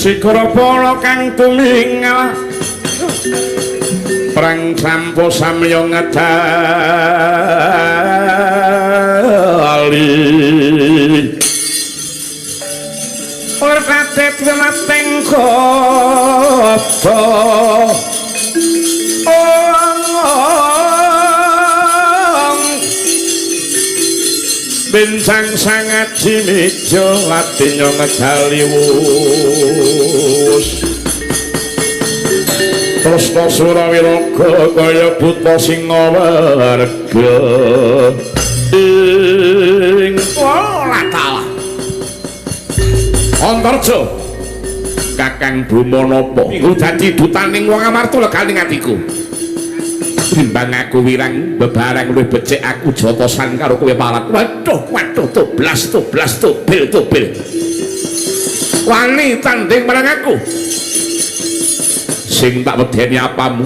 Sikara para kang tumingal perang sampo samya ngedali ora katet wemateng kota Bintang sangat cimijo latinyo ngedaliwus Tresna Surawilaga kaya buta singa warga ing Latala Antarja Kakang Brumanapa iku dadi dutaning wong amarta leganing atiku timbang aku wirang bebarang luwih becik aku jotosan karo kowe palat waduh toblas tobil wani tanding marang aku sing tak wedeni apamu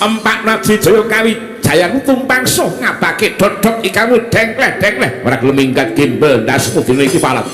empak nadi jaya kawijayanku tumpang soh ngabake dodok ikamu dengkleh ora gelem minggat gimbel ndasmu dina iki palat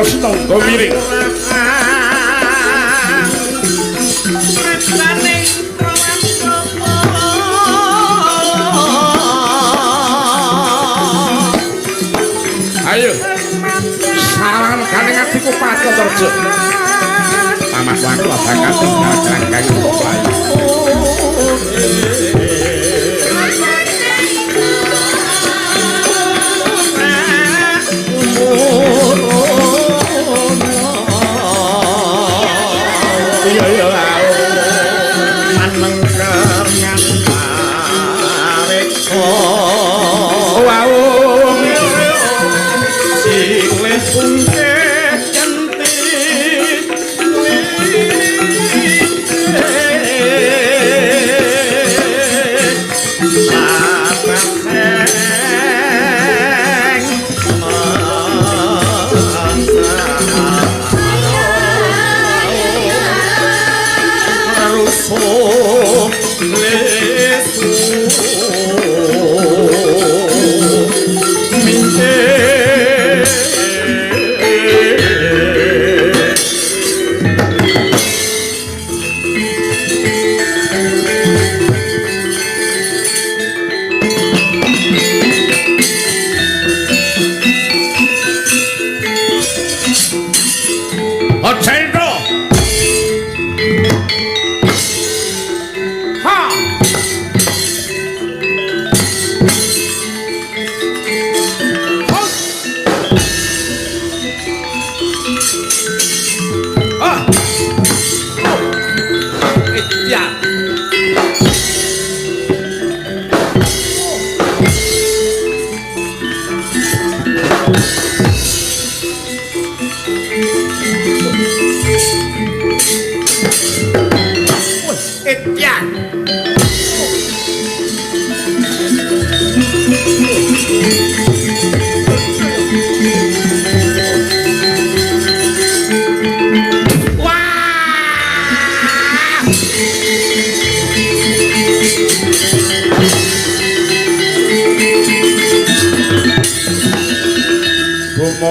sinangga miring ayo saran kaning atiku Patratarja pamat waku bakal tinggal jangkang mlayu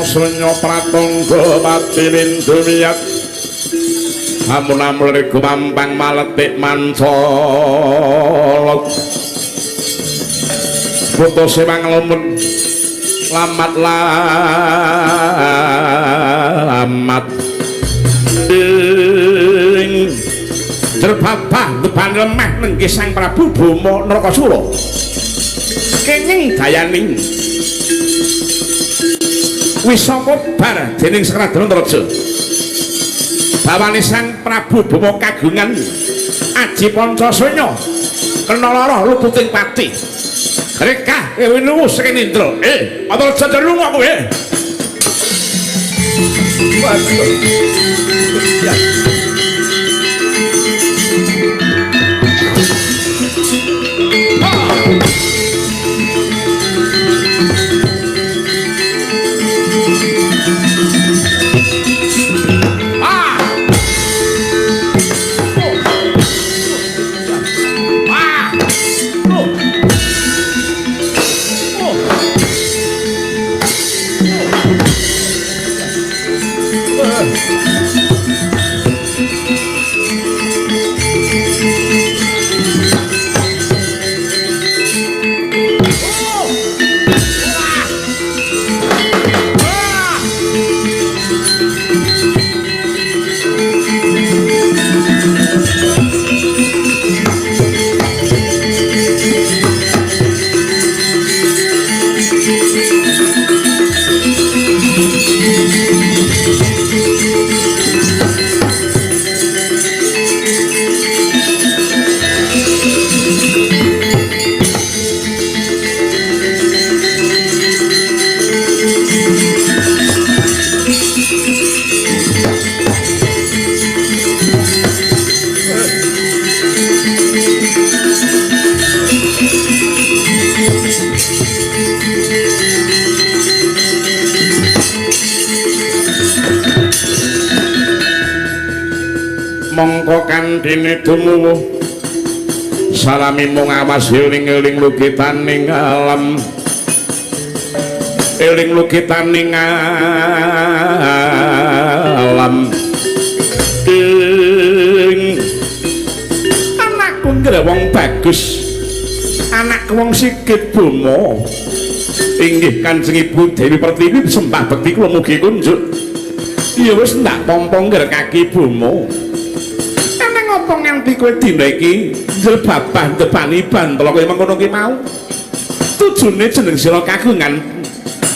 Srenya pratangga matining dumiyat amun-amun gumampang maletik mancala putuse manglemun lamat ing jerbabah beban lemah nengge Sang Prabu Bama Nrakasura kenging dayaning wisaka bar dening Sakradana Raja bawane Sang Prabu Bama kagungan aji Pancasanya kena lara luputing pati rekah winuwu saking Indra ana jajar lunga kowe mongko kandhene tumuwuh salami mung awas eling-eling lukitaning alam eling lukitaning alam anakku ngrewong bagus anakku wong Sigit Bomo inggih Kanjeng Ibu Dewi Pertiwi sembah bekti kula mugi kunjuk ya wis ndak pompong kaki Bomo eneng apa nganti kowe dina iki njrebabah depani bantala kowe mengkono ki mau tujune jeneng sira kagungan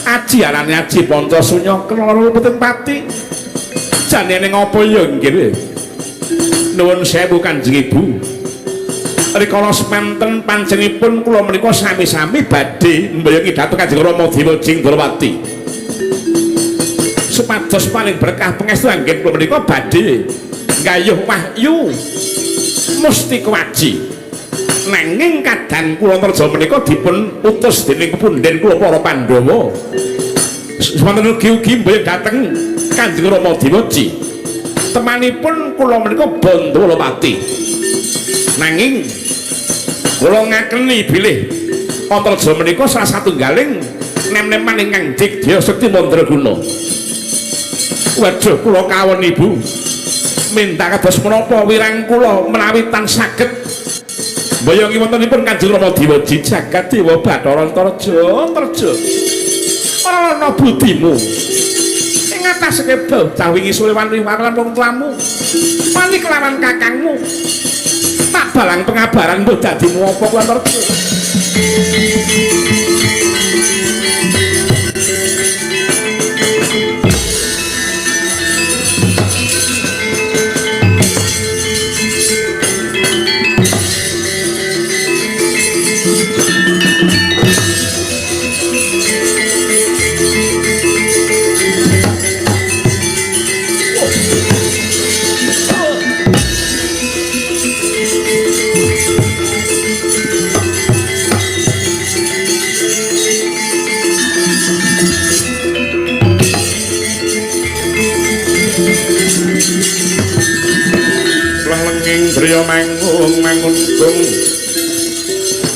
aji arane aji Pancasunya keloro putih pati jane ning apa ya nggih nuwun sewu Kanjeng Ibu rikala semanten panjenenganipun kula menika sami-sami badhe mbayangi dhateng Kanjeng Rama Dewa Jinggorawati supados paling berkah pangestu anggen kula menika badhe nggayuh wahyu mustika waji nanging kadang kula terja menika dipun utus dening kepunden kula para Pandhawa semanten ugi-ugi mbayang dhateng Kanjeng Rama Dewa Ji temanipun kula menika Bandawapati nanging kula ngakeni bilih Antarja menika salah satunggaling nem-neman ingkang digdaya sekti mandraguna waduh kula kawon Ibu minta kados menapa wirang kula menawi tan saged mbayangi wontenipun Kanjeng Rama Dewa Ji jagat Dewa Bathara Antarja ora ana budimu ing atas kebel cah wingi sore wanti-wanti wong tuamu wani kelawan kakangmu tak balang pengabaran mbok dadi apa kuwi Antarja Driya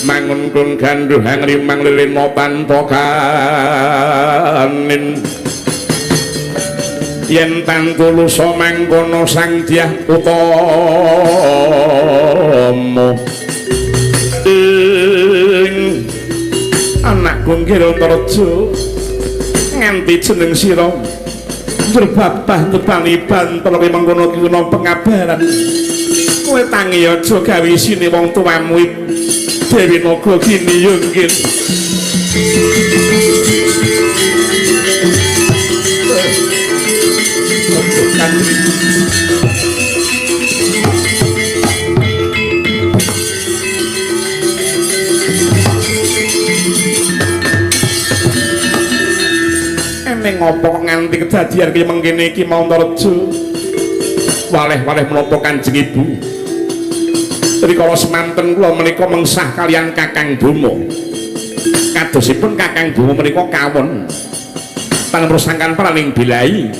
mangun kung ganduhang rimang lilin mopan tokanin yen tantulusa mangkono sang Dyah Utama anakku nggih Antarja nganti jeneng sira njrebabah tepani bantala mangkono ki ana pengabaran kowe tangi aja gawe isine wong tuamu Dewi Nagagini yo nggih eneng apa nganti kedadian ki mengkene iki mau Antarja waleh-waleh menapa Kanjeng Ibu rikala semanten kula menika mengsah kalian Kakang Bomo kadosipun Kakang Bomo menika kawon pangrosangkan praning bilai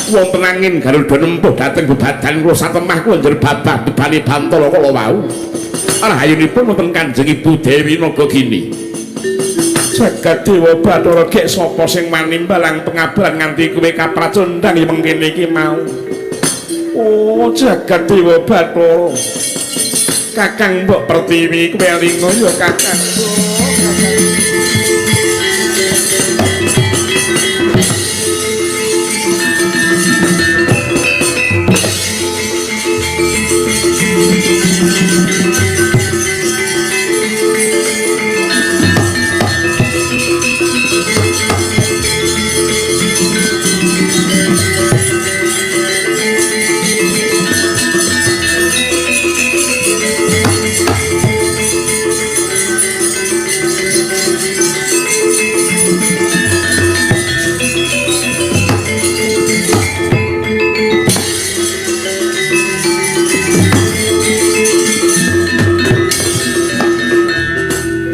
wonten angin garuda nempuh dhateng bebadan kula satemah kula njrebabah bebane bantala kala wau rahayunipun wonten Kanjeng Ibu Dewi Nagagini jagat Dewa Bathara gek sapa sing manimbalang pengabaran nganti kowe kapracundang ing mengkene iki mau oh jagat Dewa Bathara Kakang Mbok Pertiwi kowe linga ya Kakang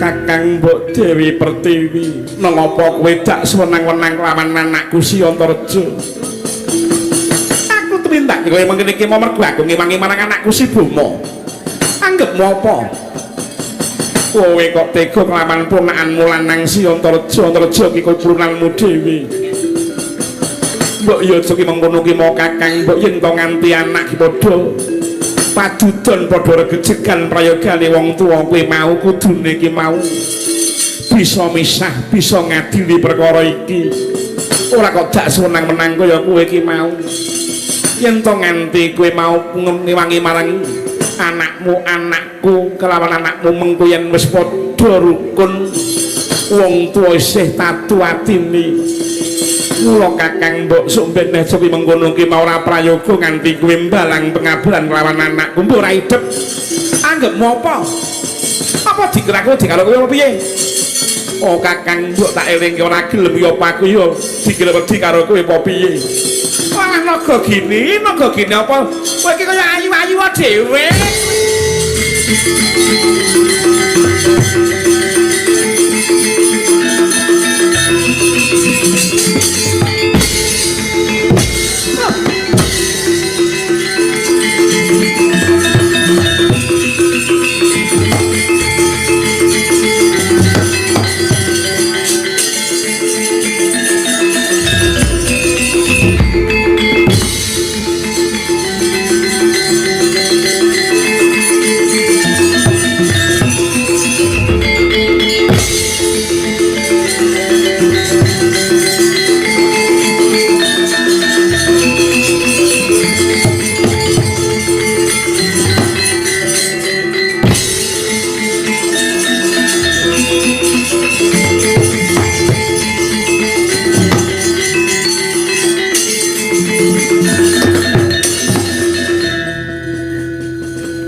Kakang Mbok Dewi Pertiwi mengapa kowe dak sewenang-wenang lawan anakku si Antarja aku tumindak kowe mengkene iki mergo aku ngewangi marang anakku si Bomo anggepmu apa Kowe kok tega kelawan ponakanmu lanang si Antareja ki kowe purunanmu dhewe. Mbok yo aja ki mengkono ki mau Kakang, mbok yen to nganti anak ki padha padudon padha regejegan prayogane wong tuwa kowe mau kudune ki mau bisa misah, bisa ngadili perkara iki. Ora kok dak seneng menang kaya kowe ki mau. Yen to nganti kowe mau ngewangi marang anakku kelawan anakmu mengko yen wis padha rukun wong tuwa isih tatu atine. Mula Kakang mbok sumben neso ki mengkono ki mau ora prayoga nganti kowe mbalang pengaburan kelawan anakku mbok ora idep. Anggepmu apa? Apa dikira-kira dikaro kowe piye? Oh Kakang mbok tak elingke ora gelem ya apa aku ya dikira wedi karo kowe apa piye? Malah naga gini apa? Kowe iki kaya ayu-ayu dhewe.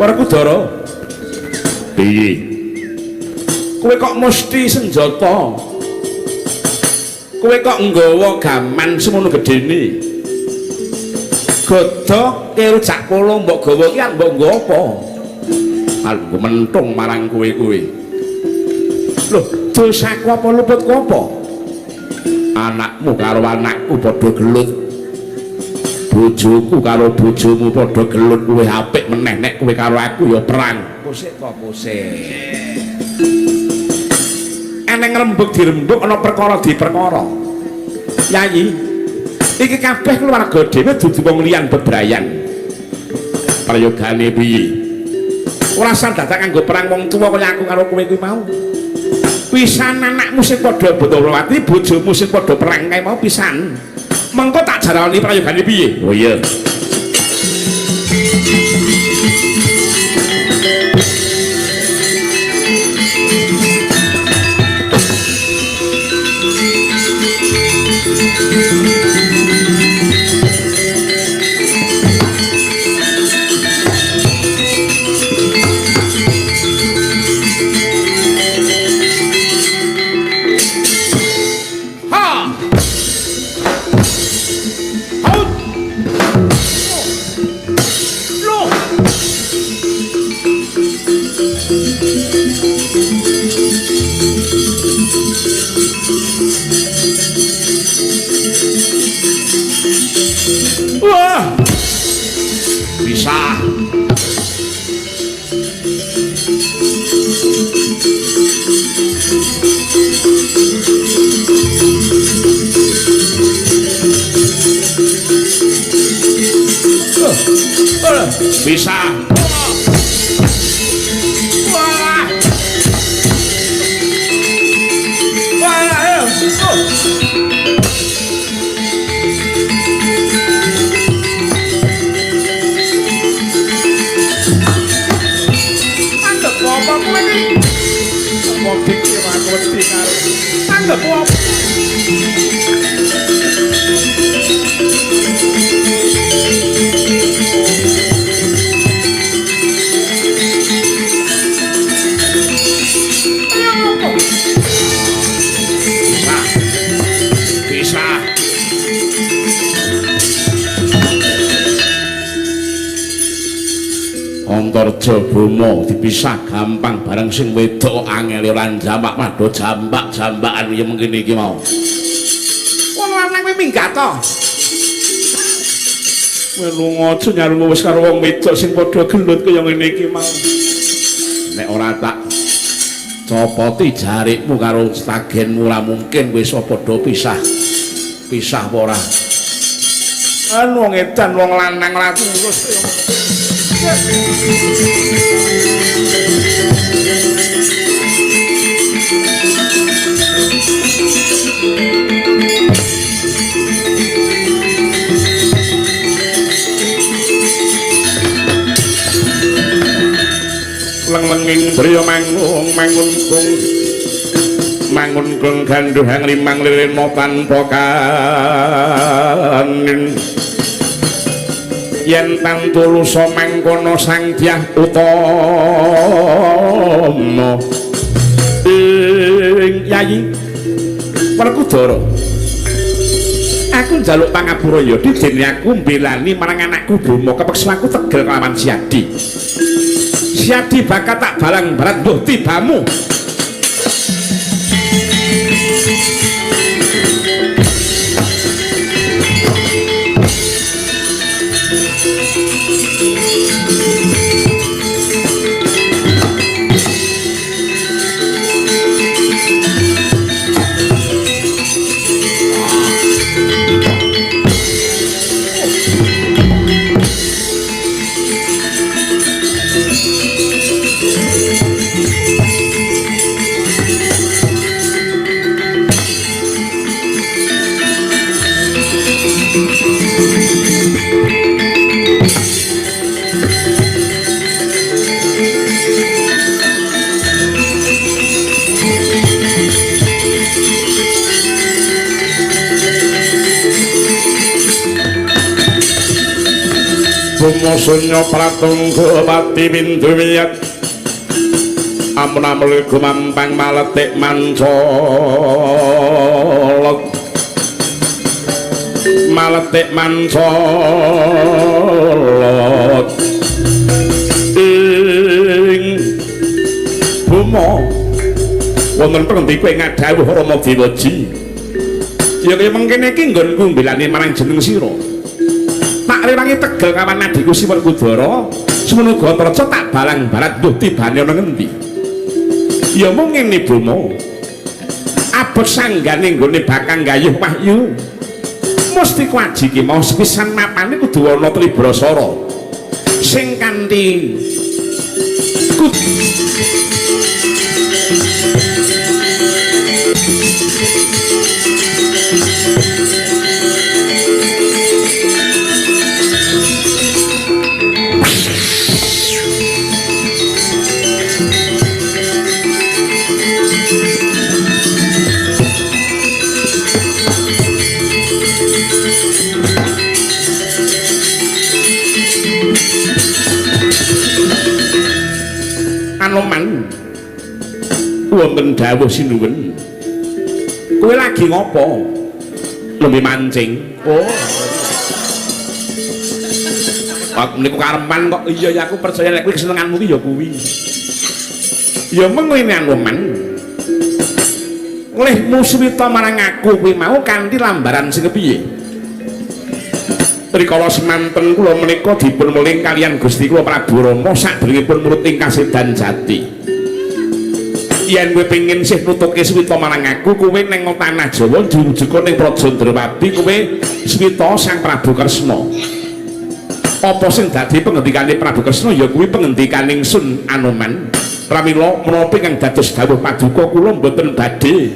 Werkudara, piye? Kowe kok mesti senjata? Kowe kok nggawa gaman semono gedene? Godhog karo jak polo mbok gawa ki arep mbok nggo apa? Aku mentung marang kowe. Lho, dosaku apa luputku apa? Anakmu karo anakku padha gelut. Bojoku karo bojomu padha gelut, kowe apik meneh nek kowe karo aku ya perang. Kusik to kusik. Eneng rembug dirembug ana perkara diperkara. Yayi, iki kabeh keluarga dhewe dudu wong liyan bebrayan. Prayogane piye? Ora sandatang kanggo perang wong tuwa kaya aku karo kowe kuwi mau. Pisan anakmu sing padha Botolowati, bojomu sing padha perang kae mau pisan. Mengko tak jarani prayogane piye? Oh iya. Wah, bisa. Bisa. Wah. Wah, ayo. Apa kowe iki? Wong iki aku wedi karo. Anggep apa? Bisa. Antareja Boma dipisah gampang bareng sing wedok angel lan jambak padha jambak-jambakan ya mengkene iki mau. Wong lanang kuwi minggat to. Kowe lunga aja nyarung wis karo wong wedok sing padha gelut kaya ngene iki mau. Nek ora tak copoti jarikmu karo stagenmu ora mungkin wis padha pisah apa ora anu wong edan wong lanang laku terus leng-lenging driya mangun kung ganduhang limang lirin mo tanpa kanin yen tantulusa mangkono sang dyah utama ing yayi Werkudara aku njaluk pangapura ya dene aku mbelani marang anakku Bima kepeksa aku tegel kelawan Siadi bakat tak balang barat duh tibamu Sunya pratungga pati bindu miyat amun-amul gumampang maletik mancolot ing Bima wonten pengendi kowe ngadhawuh Rama Dewaji ya kaya mengkene iki nggonku mbelani marang jeneng sira tak rewangi tegel kawan adikku si Werkudara semono Gatraca tak balang barat duh tibane ana ngendi ya mung ngene Bima abot sanggane nggone bakang gayuh wahyu mesti kuwaji ki mau sepisan mapane kudu ana Tribrasara sing kanthi Anoman wonten dawuh sinuwun kowe lagi ngopo lembe mancing oh aku niku kareman kok iya ya aku percaya nek kowe kesenenganmu ki ya kuwi ya mengko ngene Anoman olehmu suwita marang aku kuwi mau kanthi lambaran sing kepiye rikala semanten kula menika dipun meling kalian Gusti kula Prabu Rama sadèrèngipun nuruting kasedan jati. Yen kowe pengin sih nutuke swita marang aku, kowe ning tanah Jawa dirujuka ning Praja Ndrawati kowe swita Sang Prabu Kresna. Apa sing dadi pengendikane Prabu Kresna ya kuwi pengendikaning Sun Anoman. Pramila menapa ingkang dados dawuh paduka kula mboten badhe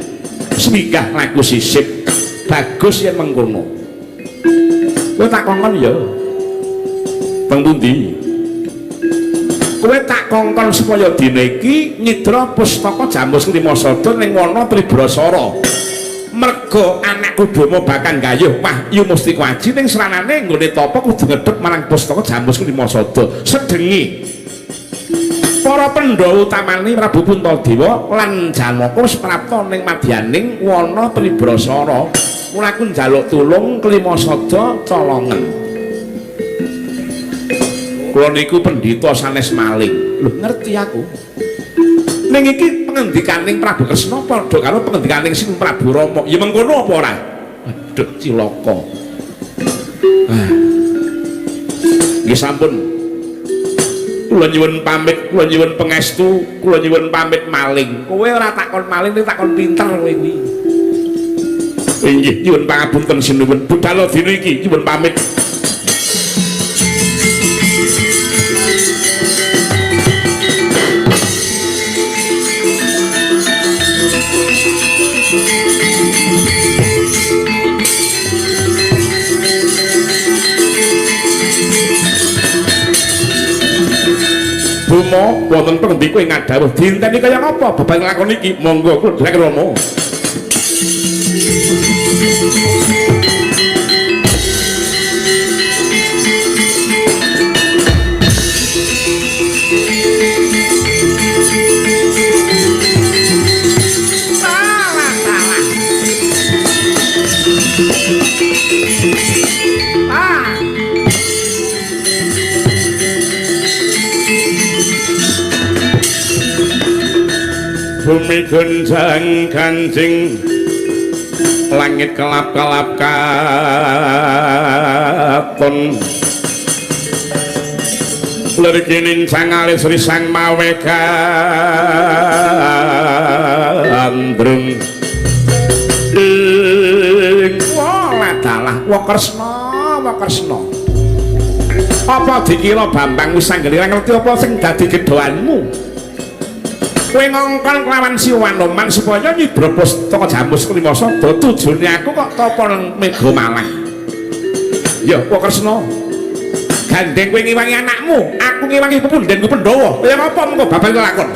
swikah laku sisip. Bagus yen mengkono. Kowe tak kongkon ya teng pundi kowe tak kongkon supaya dina iki nyidra pustaka Jamus Klimasada ning wana Tribrasara merga anakku Bima bakal gayuh wahyu mesti kuwaji ning sranane nggone tapa kudu ngedhep marang pustaka Jamus Klimasada sedengi para Pandhawa utamane Prabu Puntadewa lan Janaka wis prapta ning madyaning wana Tribrasara. Mula aku njaluk tulung Klimasada colongen. Kula niku pendhita sanes maling. Lho ngerti aku. Ning iki pengendikaning Prabu Kresna padha karo pengendikaning Sing Prabu Rama. Ya mengkono apa ora? Aduh cilaka. Nggih sampun. kula nyuwun pamit, kula nyuwun pangestu, kula nyuwun pamit maling. Kowe ora takon maling, ning takon pinter kowe iki. Inggih, nyuwun pangapunten sinuwun. Budal dina iki nyuwun pamit. Bumo wonten pengendi kowe ngadhawuh dinteni kaya apa bapak nglakoni iki monggo kula derek Rama. Bumi gunjang kancing langit kelap-kelap katon lerginin sangalis risang mawe gandrung wah Kresna apa dikira Bambang wis anggere ngerti apa sing dadi gedhoanmu? Kowe ngongkon kelawan si Wanoman supaya nyidra pustaka Jamus Klimasada tujune aku kok tapa nang Mega Malang. Ya, kok Kresna. Gandeng kowe ngiwangi anakmu, aku ngiwangi pepundhenku Pandhawa. Kaya apa mengko babal lakon?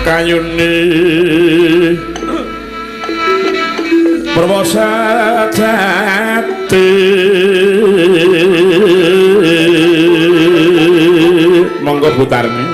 Kayune perwasa jati monggo Butarni.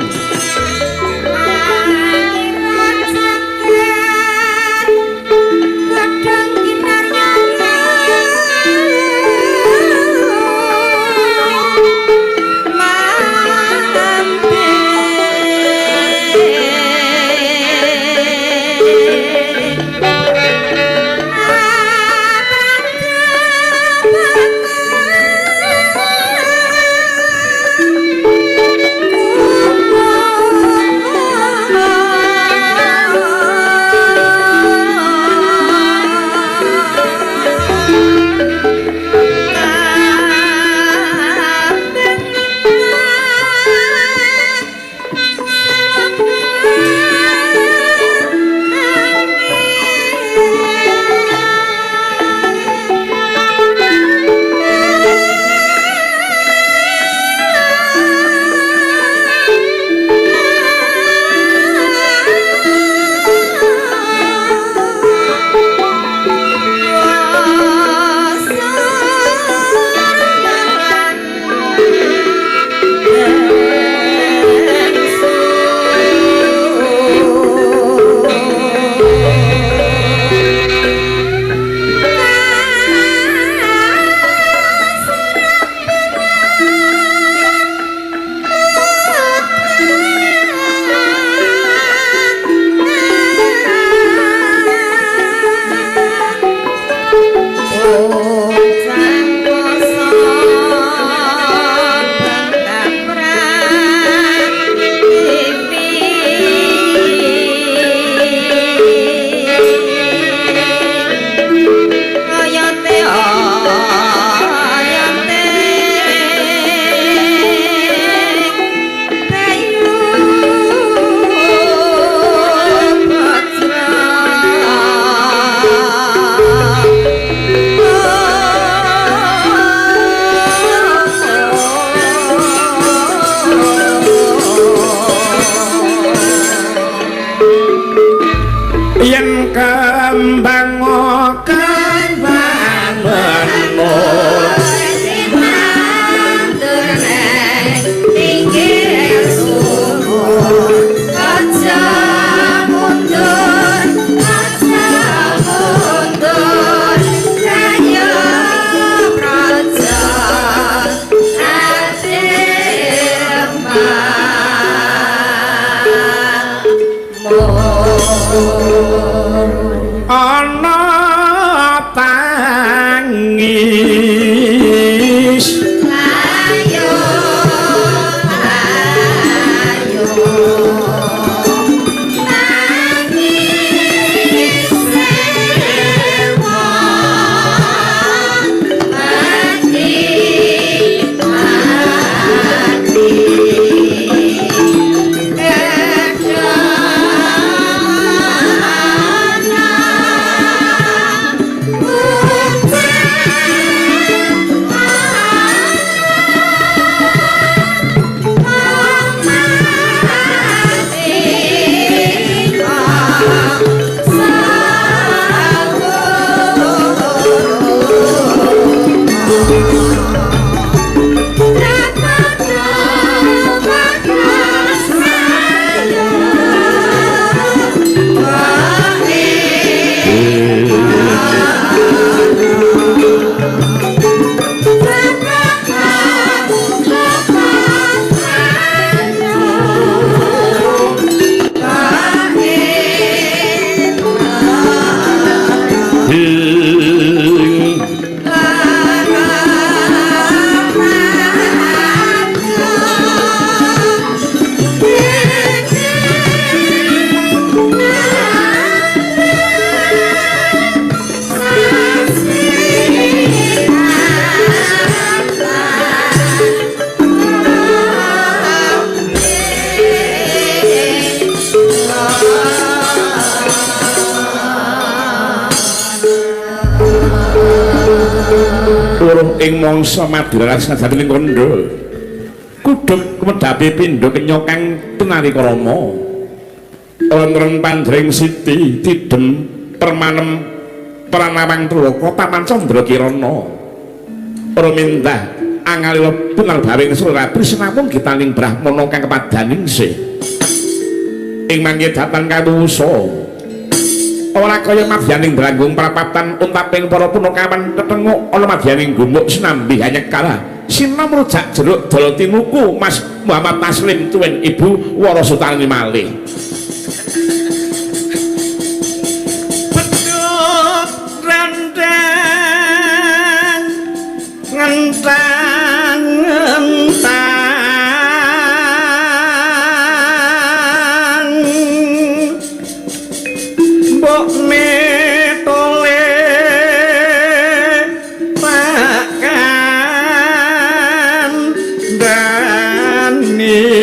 weruh ing mangsa Madura sajatine kandha kudhuk kemedhape pindha kenyokang tunari krama ron pandring siti tidem permanem pranawang trulaka paman candra kirana rumindah angalila punal bawing surabri sinamung gitaning brahmana kang kepadaning sih ing mangke datang kawusa ora kaya madyaning branggung prapatan untaping para punakawan tetenguk ana madyaning gumuk sinambi hanyekala sinom rujak jeruk dol tinuku Mas Muhammad Taslim tuwin Ibu Warasutani malih bedhug randang ngentang mbok metole pakan dani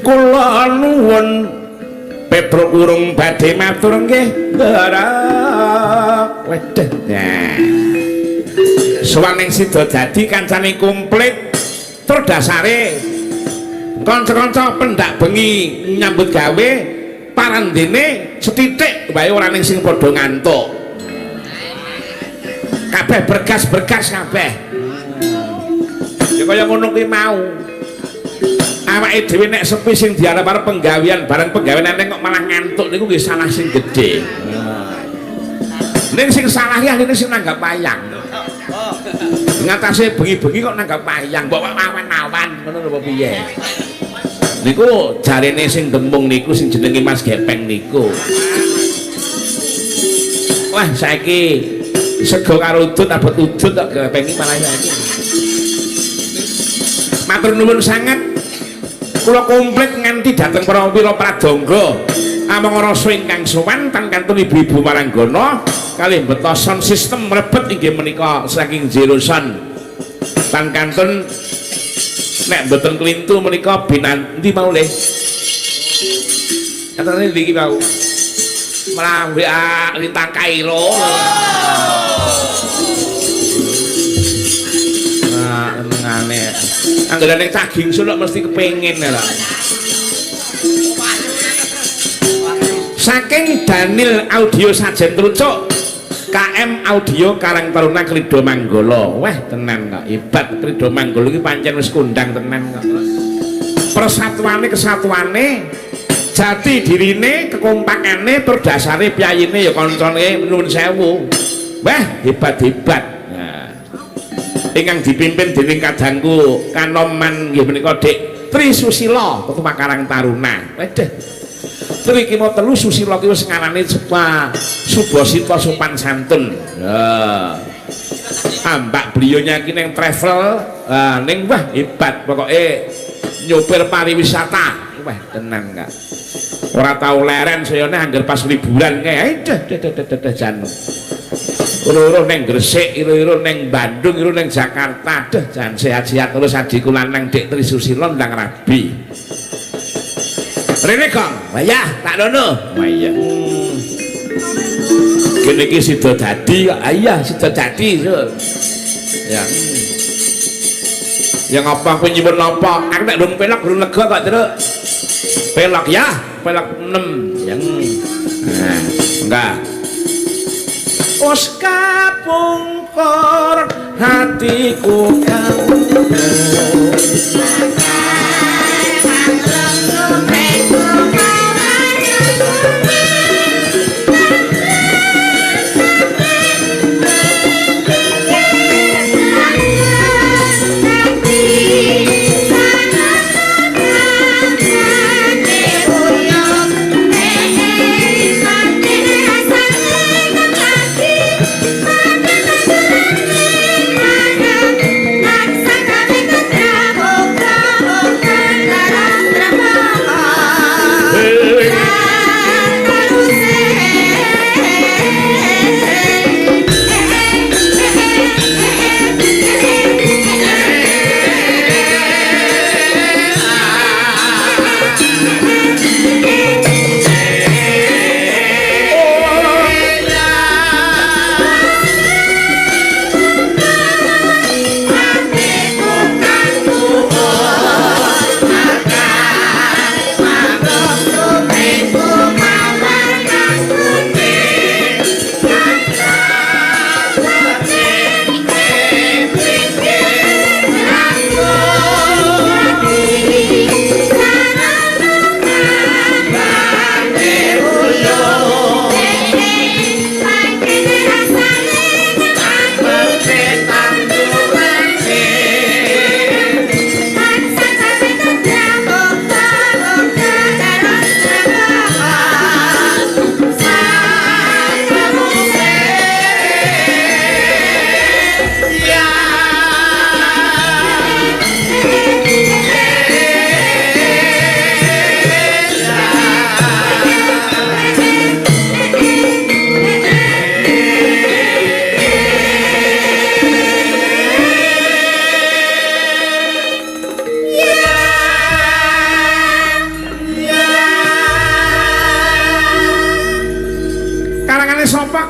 kula nuwun Petruk urung badhe matur nggih. Wedhe. sowan ning sida dadi kancane komplit tur dasare kanca-kanca pendak bengi nyambut gawe parandene setitik wae ora ning sing padha ngantuk kabeh bergas-bergas kabeh ya kaya ngono kuwi mau awake dhewe nek sepi sing diarep-arep penggawean bareng penggawean neng kok malah ngantuk niku nggih salah sing gedhe ning sing salah ya ning sing nanggap wayang ngatasi bengi-bengi kok nanggap wayang mbok awan-awan ngono lho piye niku jarene sing demung niku sing jenenge Mas Gepeng niku wah saiki sego karo udut abot udut kok Gepeng iki malah saiki matur nuwun sanget kula komplit nganti dhateng para pradangga among rasa ingkang sowan tan kantun ibu-ibu Maranggana kalih mbeta sound system mlebet inggih menika saking Zero Sound tan kantun nek mboten klintu menika binanti mau le katane iki mau malah WA Lintang Kairo nah ngene anggere caging suluk mesti kepengin lho saking Daniel Audio Sajen Trucuk KM Audio Karang Taruna Krido Manggala wah tenan kok hebat Krido Manggala iki pancen wis kondang tenan kok persatuane kesatuane jati dirine kekompakane tur dasare piyayine ya kancane nuwun sewu wah hebat-hebat nah ingkang dipimpin dening kadangku Kanoman nggih menika Dik Tri Susila Ketua Karang Taruna waduh iki mau telu susila ki wis ngarane Subasita sopan santun. Ambak beliaunya ki ning travel ning wah hebat pokoke nyopir pariwisata. Wah tenan Kak. Ora tau leren sayane angger pas liburan kae. Jan. Uro-uro ning Gresik, iro-iro ning Bandung, iro ning Jakarta. Jan sehat-sehat terus adiku lanang Dik Tri Susila ndang rabi. Rene Kong, wayah tak dono. Wayah. Kene iki sida dadi kok. Iya, sida dadi, Sur. Ya. Ya ngapa kowe nyuwun napa? Aku nek durung pelok durung lega kok, Truk. Pelok ya, pelok 6. Ya. Nah, enggak. Wis kapungkur hatiku kamu.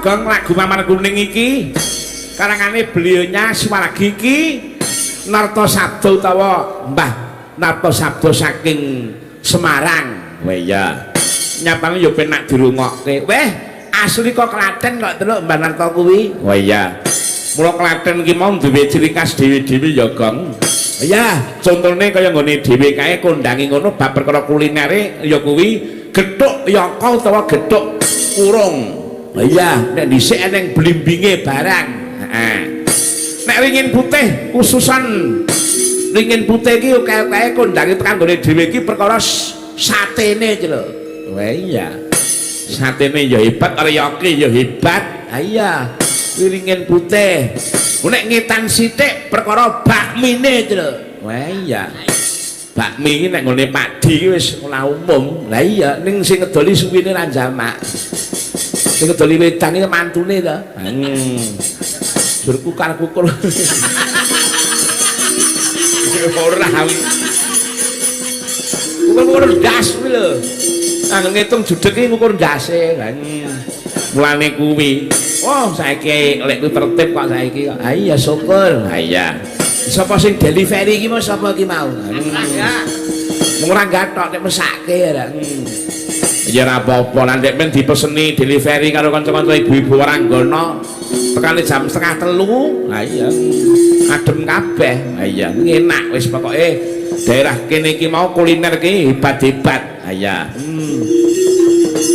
Gong lagu Mamar Kuning iki karangane beliaunya Swaragi iki narta sabda utawa Mbah narta sabda saking Semarang. Wah iya. Nyatane yo penak dirungokke. Weh, asli kok Klaten kok delok Mbah Narta kuwi. Wah iya. Mula Klaten ki mau duwe ciri khas dhewe-dhewe ya, Gong. Iya, contone kaya nggone dhewe kae kondangi ngono bab perkara kulinere ya kuwi gethuk yaka utawa gethuk urung. Lah iya, nek dhisik eneng blimbinge barang. Heeh. Nek ringin putih khususan ringin putih iki kae kondangi tekan nggone dhewe iki perkara satene iki lho. Wah iya. Satene ya hebat, reyake ya hebat. Ha iya. Ringin putih. Nek ngetan sithik perkara bakmine iki lho. Wah iya. Bakmi iki nek nggone Pakdi iki wis ora umum. Lah iya, ning sing ngedoli suwine ra jamak. Sing ngedoli wedan iki mantune to. Jur kukar-kukur. Ora hawi. Ngukur ndas kuwi lho. Nang ngitung judeg iki ngukur ndase. Mulane kuwi. Oh, saiki lek ku tertib kok saiki kok. Ha iya syukur. Ha iya. Sapa sing delivery iki mau sapa iki mau? Ora gathok nek mesake ya. Ya ora apa-apa lan nek men dipeseni delivery karo kanca-kanca ibu-ibu Waranggana tekane jam 2:30. Ha iya. Adem kabeh. Ha iya, enak wis pokoke daerah kene iki mau kuliner iki hebat-hebat. Ha iya.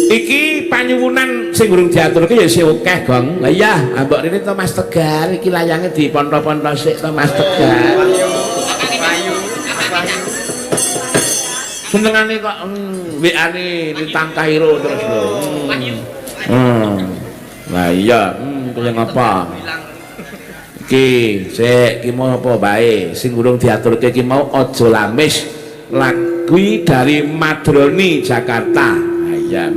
Iki panyuwunan sing urung diaturke ya isih akeh, Gong. Lah iya, mbok rene to Mas Tegar iki layange diponto-ponto sik to Mas Tegar. Payu. Senengane kok WA-ne Litang Kairo terus lho. Lah iya, kaya ngapa? Iki sik iki mau apa bae sing urung diaturke iki mau Aja Lamis lagu dari Madroni Jakarta. Ya,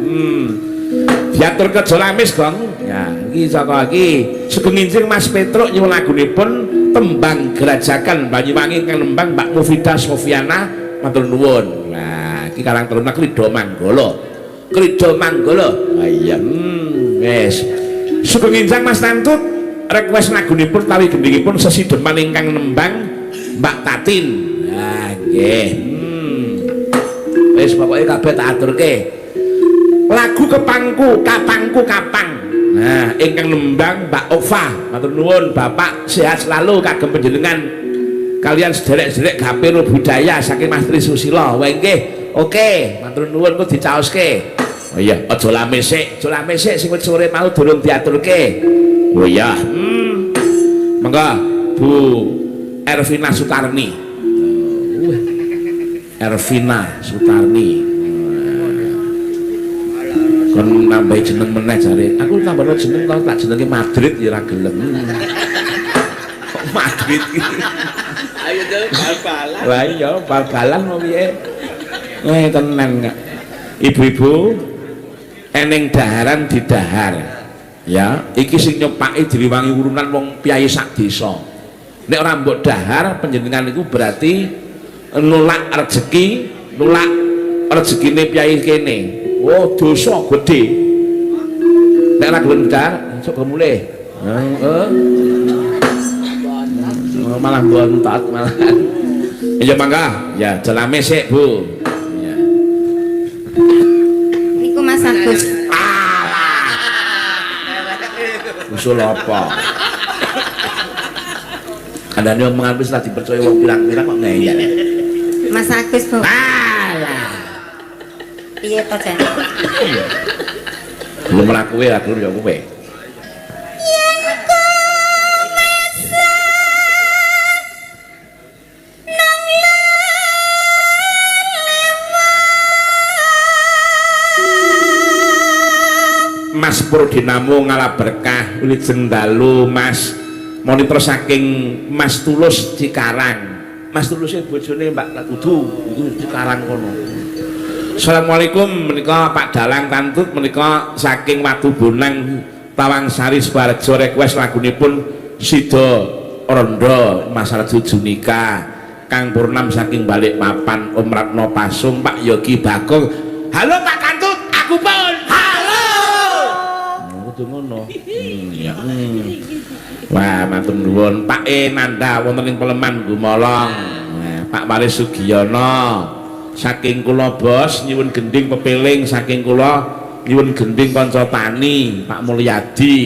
diatur ke Jolamis, Gong. Ya, iki saka iki Sugeng Injing Mas Petruk nyuwun lagunipun Tembang Gerajakan Banyuwangi kang nembang Mbak Mufidah Sofiana matur nuwun. Nah, iki karang teruna Krida Manggala. Krida Manggala. Ha iya, wis. Sugeng Injing Mas Tantut request lagunipun tawi gendhingipun Sesideman ingkang nembang Mbak Tatin. Nah, nggih. Wis pokoke kabeh tak aturke. Lagu Kapangku Kapang. Nah, ingkang nembang Mbak Ova. Matur nuwun Bapak sehat selalu kagem panjenengan kalian sederek-sederek Gapiro Budaya saking Mas Tri Susila. Wah nggih. Oke, matur nuwun kok dicaoske. Oh iya, Aja Lamis sik sing wis sore mau durung diaturke. Oh iya. Monggo Bu Ervina Sutarni. Ervina Sutarni. Kon nambahi jeneng meneh jare. Aku tambahno jeneng kok tak jenenge Madrid ya ora gelem. Kok Madrid iki? Ayo to bal-balan. Lah iya, bal-balan mau piye? Tenan kok. Ibu-ibu eneng daharan didahar. Ya, iki sing nyepaki diriwangi urunan wong piyai sak desa. Nek ora mbok dahar panjenengan iku berarti nolak rezekine piyai kene. Oh, dosa gede. Nek ora gelem dahar, sok mulih. Malah bontot malah. Ya mangga, ya Jelamis sik, Bu. Ya. Niku Mas Agus. Usul apa? Kandhane omongan wis lah dipercaya wong pirang-pirang kok ngeyel. Mas Agus, Bu. Alah. Piye to, Jan? Belum mlaku ya aku ya kowe. Mas Purdinamo ngalah berkah wilujeng dalu Mas monitor saking Mas Tulus Cikarang. Mas Tulus e bojone Mbak Kudu iku Cikarang kono. Assalamualaikum menika Pak Dalang Tantut menika saking Watu Bonang Tawangsari Subarjo request lagunipun Sida Rondo Mas Arju Junika Kang Purnam saking Balikpapan Om Ratno Pasung Pak Yogi Bagong. Halo Pak Tantut, aku pun. Halo. Ngono. Ya. Wah, matur nuwun. Pak Nanda wonten ing Peleman Gumolong. Pak Waris Sugiono saking kula bos nyuwun gending pepiling saking kula nyuwun gending kanca tani Pak Mulyadi.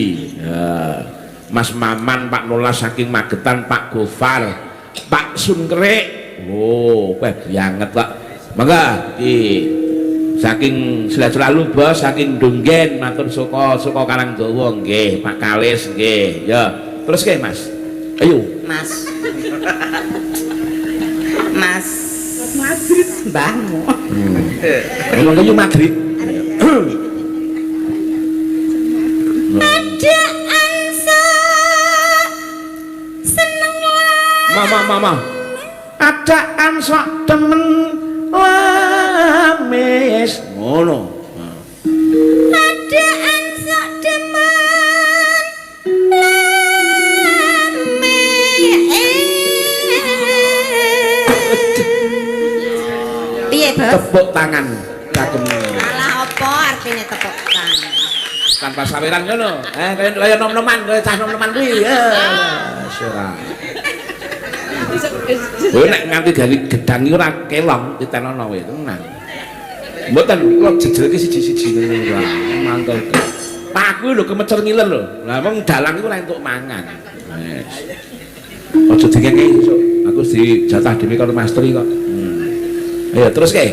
Mas Maman Pak Nolas saking Magetan Pak Gofar Pak Sunkrik. Oh, kowe banget kok. Mangga iki saking selalu bos saking Donggen matur suka Karangdawa nggih Pak Kalis nggih ya terus nggih Mas ayo Mas Madrid mbahmu ngomong ayo Madrid ada ansa seneng mama ada ansa temen lamis ngono ada ansa demen piye bos tepuk tangan kagem alah apa artinya tepuk tangan tanpa saweran ngono kaya nom-noman kaya cah nom-noman kuwi ora kowe nek nganti gari gedang iki ora kelong ditenono kowe tenang mboten kula jejelke siji-siji ngono ora mantul aku lho kemecer ngilen lho lah wong dalang iku ora entuk mangan wis aja dikengke esuk aku dijatah dhewe karo master iki kok ayo terus ke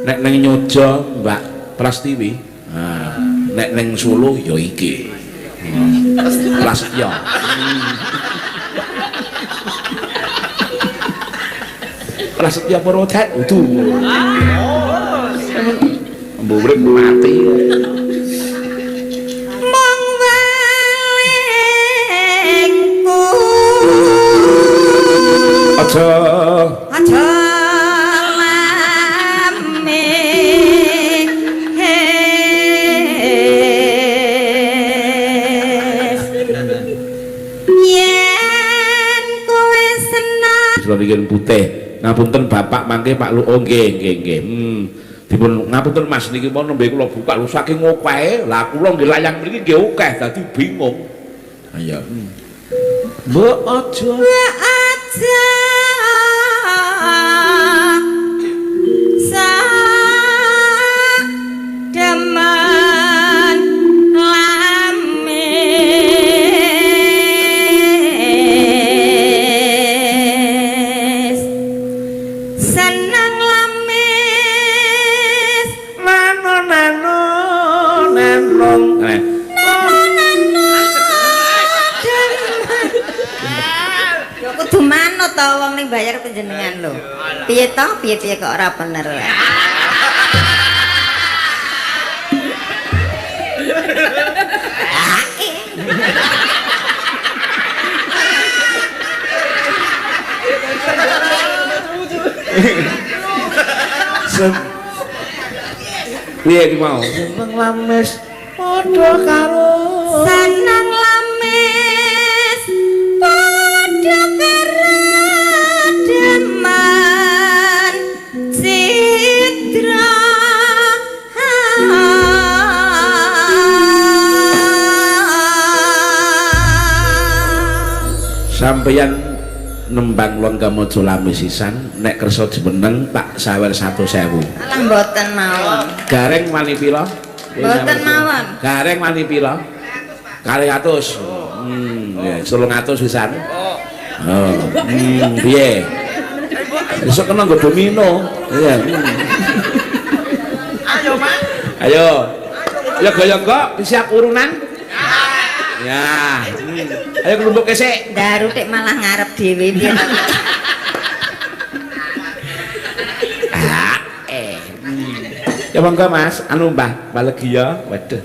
nek neng Nyojo Mbak Prastiwi nek neng Solo ya iki Prasetyo Prasetyo Purwodet itu mbubrek mati mong walengku aja bikin putih ngapunten bapak mangke Pak Lu nggih dipun ngapunten Mas niki mon nembe kula buka lho saking akeh lah kula nggih layang mriki nggih akeh dadi bingung ayo mbok aja wong ning bayar panjenengan lho. Piye toh? Piye-piye kok ora bener. Piye iki mau? Seneng lames padha karo seneng lames padha karo deman citra sampeyan nembang Longgamojo lames sisan nek kersa jumeneng tak sawer 100.000. Alah mboten mawon. Gareng wani pira? Mboten mawon. Gareng wani pira? 200. Ya 300 sisan. Oh. Piye? Besok kena nggo domino. Iya. Ayo, Mas. Ayo. Ya goyong kok siap urunan? Ya. Ayo kelompok kesek. Daru tek malah ngarep dhewe piye to. Ya monggo Mas, anu Mbah Balegia. Waduh.